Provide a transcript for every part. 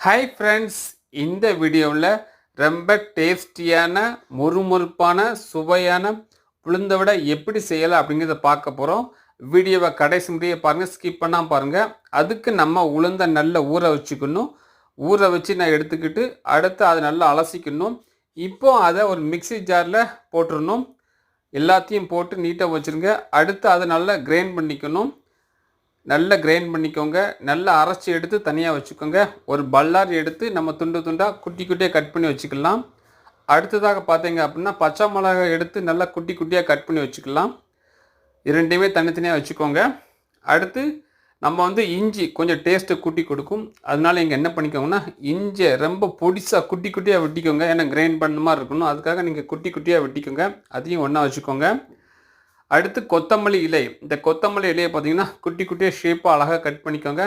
Hi friends, இந்த வீடியோவில் ரொம்ப டேஸ்டியான மொறுமொறுப்பான சுவையான உளுந்த வடை எப்படி செய்யலாம் அப்படிங்கிறத பார்க்க போகிறோம். வீடியோவை கடைசி முடிய பாருங்கள், ஸ்கிப் பண்ணாமல் பாருங்கள். அதுக்கு நம்ம உளுந்த நல்லா ஊற வச்சுக்கணும். ஊற வச்சு நான் எடுத்துக்கிட்டு அடுத்து அதை நல்லா அலசிக்கணும். இப்போ அதை ஒரு மிக்ஸி ஜாரில் போட்டுடணும். எல்லாத்தையும் போட்டு நீட்டாக வச்சுருங்க. அடுத்து அதை நல்லா கிரைண்ட் பண்ணிக்கணும். நல்லா கிரைண்ட் பண்ணிக்கோங்க. நல்லா அரைச்சி எடுத்து தனியாக வச்சுக்கோங்க. ஒரு பல்லாரி எடுத்து நம்ம துண்டு துண்டாக குட்டி குட்டியாக கட் பண்ணி வச்சுக்கலாம். அடுத்ததாக பார்த்தீங்க அப்படின்னா பச்சை மிளகாய் எடுத்து நல்லா குட்டி குட்டியாக கட் பண்ணி வச்சுக்கலாம். இரண்டையுமே தனித்தனியாக வச்சுக்கோங்க. அடுத்து நம்ம இஞ்சி கொஞ்சம் டேஸ்ட்டு கூட்டி கொடுக்கும். அதனால இங்கே என்ன பண்ணிக்கோங்கன்னா இஞ்சியை ரொம்ப பொடிசாக குட்டி குட்டியாக வெட்டிக்கோங்க. ஏன்னா கிரைண்ட் பண்ண மாதிரி இருக்கணும். அதுக்காக நீங்கள் குட்டி குட்டியாக வெட்டிக்கோங்க. அதையும் ஒன்றா வச்சுக்கோங்க. அடுத்து கொத்தமல்லி இலை. இந்த கொத்தமல்லி இலையை பார்த்தீங்கன்னா குட்டி குட்டியாக ஷேப்பாக அழகாக கட் பண்ணிக்கோங்க.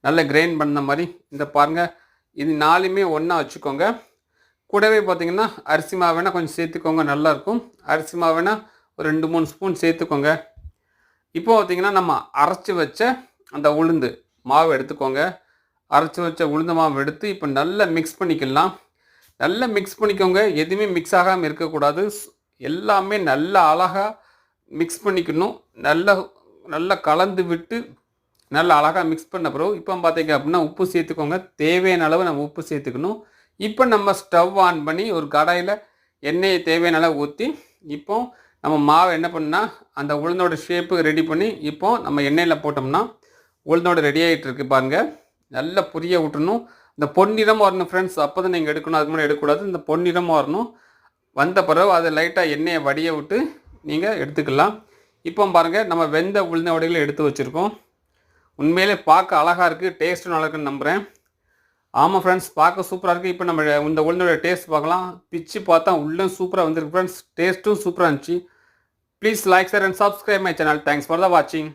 நல்லா கிரைண்ட் பண்ண மாதிரி இந்த பாருங்கள். இது நாலுமே ஒன்றா வச்சுக்கோங்க. கூடவே பார்த்தீங்கன்னா அரிசி மாவு வேணால் கொஞ்சம் சேர்த்துக்கோங்க, நல்லாயிருக்கும். அரிசி மாவு வேணால் ஒரு 2-3 ஸ்பூன் சேர்த்துக்கோங்க. இப்போ பார்த்தீங்கன்னா நம்ம அரைச்சி வச்ச அந்த உளுந்து மாவு எடுத்துக்கோங்க. அரைச்சி வச்ச உளுந்து மாவு எடுத்து இப்போ நல்லா மிக்ஸ் பண்ணிக்கலாம். நல்லா மிக்ஸ் பண்ணிக்கோங்க. எதுவுமே மிக்ஸ் ஆகாமல் இருக்கக்கூடாது. எல்லாமே நல்லா அழகாக மிக்ஸ் பண்ணிக்கணும். நல்லா கலந்து விட்டு நல்லா அழகாக மிக்ஸ் பண்ண பிறகு இப்போ பார்த்தீங்க அப்படின்னா உப்பு சேர்த்துக்கோங்க. தேவையான அளவு நம்ம உப்பு சேர்த்துக்கணும். இப்போ நம்ம ஸ்டவ் ஆன் பண்ணி ஒரு கடாயில் எண்ணெயை தேவையான அளவு ஊற்றி இப்போ நம்ம மாவை என்ன பண்ணால் அந்த உளுந்தோட ஷேப்பு ரெடி பண்ணி இப்போ நம்ம எண்ணெயில் போட்டோம்னா உளுந்தோட ரெடி ஆகிட்டு இருக்கு பாருங்கள். நல்லா புரிய விட்டணும். இந்த பொன்னிறமாக வரணும் ஃப்ரெண்ட்ஸ். அப்போ தான் நீங்கள் எடுக்கணும், அதுக்கு முன்னாடி எடுக்கக்கூடாது. இந்த பொன்னிறமாக வரணும். வந்த பிறகு அதை லைட்டாக எண்ணெயை வடிய விட்டு நீங்கள் எடுத்துக்கலாம். இப்போ பாருங்கள், நம்ம வெந்த உளுந்த வடைகளை எடுத்து வச்சுருக்கோம். உண்மையிலே பார்க்க அழகாக இருக்குது, டேஸ்ட்டும் நல்லா இருக்குன்னு நம்புகிறேன். ஆமாம் ஃப்ரெண்ட்ஸ், பார்க்க சூப்பராக இருக்குது. இப்போ நம்ம இந்த உளுந்தோட டேஸ்ட் பார்க்கலாம். பிச்சு பார்த்தா உள்ளே சூப்பராக வந்துருக்கு ஃப்ரெண்ட்ஸ். டேஸ்ட்டும் சூப்பராக இருந்துச்சு. Please like, share and subscribe my channel. Thanks for the வாட்சிங்.